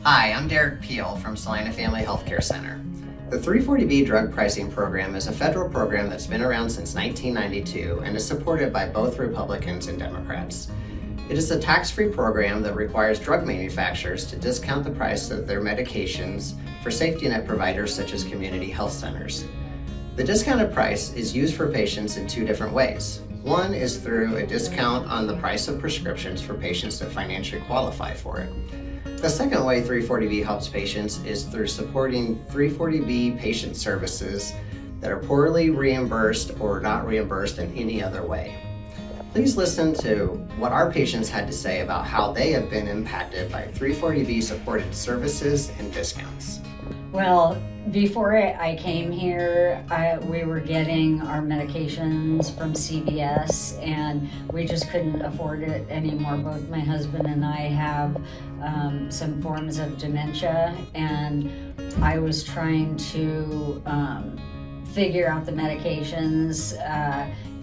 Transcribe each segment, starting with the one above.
Hi, I'm Derek Peel from Salina Family Healthcare Center. The 340B drug pricing program is a federal program that's been around since 1992 and is supported by both Republicans and Democrats. It is a tax-free program that requires drug manufacturers to discount the price of their medications for safety net providers such as community health centers. The discounted price is used for patients in two different ways. One is through a discount on the price of prescriptions for patients that financially qualify for it. The second way 340B helps patients is through supporting 340B patient services that are poorly reimbursed or not reimbursed in any other way. Please listen to what our patients had to say about how they have been impacted by 340B supported services and discounts. Well, before I came here, we were getting our medications from CVS and we just couldn't afford it anymore. Both my husband and I have some forms of dementia, and I was trying to figure out the medications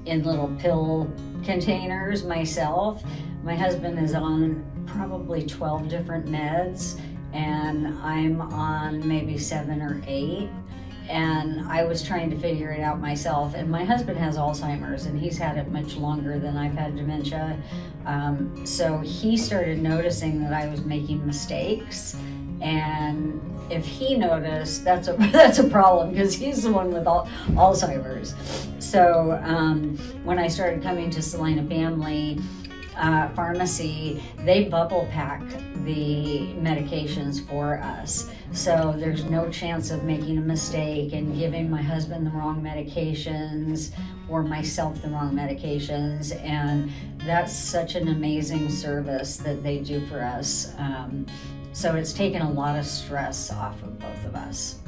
in little pill containers myself. My husband is on probably 12 different meds, and I'm on maybe 7 or 8, and I was trying to figure it out myself. And my husband has Alzheimer's, and he's had it much longer than I've had dementia. So he started noticing that I was making mistakes, and if he noticed, that's a problem, because he's the one with Alzheimer's. So when I started coming to Salina Family Pharmacy, they bubble pack the medications for us, so there's no chance of making a mistake and giving my husband the wrong medications or myself the wrong medications. And that's such an amazing service that they do for us. So it's taken a lot of stress off of both of us.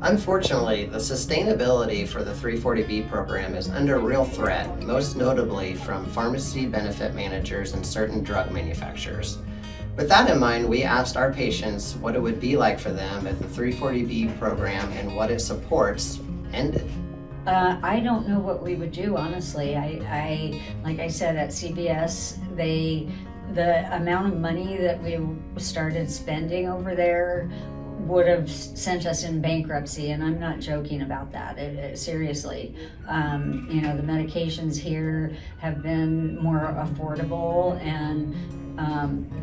Unfortunately, the sustainability for the 340B program is under real threat, most notably from pharmacy benefit managers and certain drug manufacturers. With that in mind, we asked our patients what it would be like for them if the 340B program and what it supports ended. I don't know what we would do, honestly. I like I said, at CVS, the amount of money that we started spending over there would have sent us in bankruptcy, and I'm not joking about that. Seriously, you know, the medications here have been more affordable, and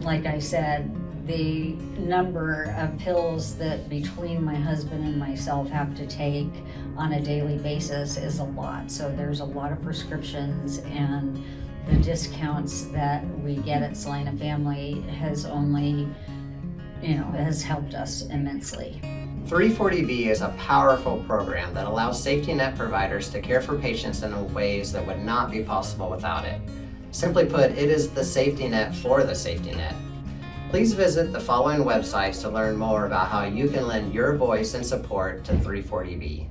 like I said, the number of pills that between my husband and myself have to take on a daily basis is a lot. So there's a lot of prescriptions, and the discounts that we get at Salina Family has only, has helped us immensely. 340B is a powerful program that allows safety net providers to care for patients in ways that would not be possible without it. Simply put, it is the safety net for the safety net. Please visit the following websites to learn more about how you can lend your voice and support to 340B.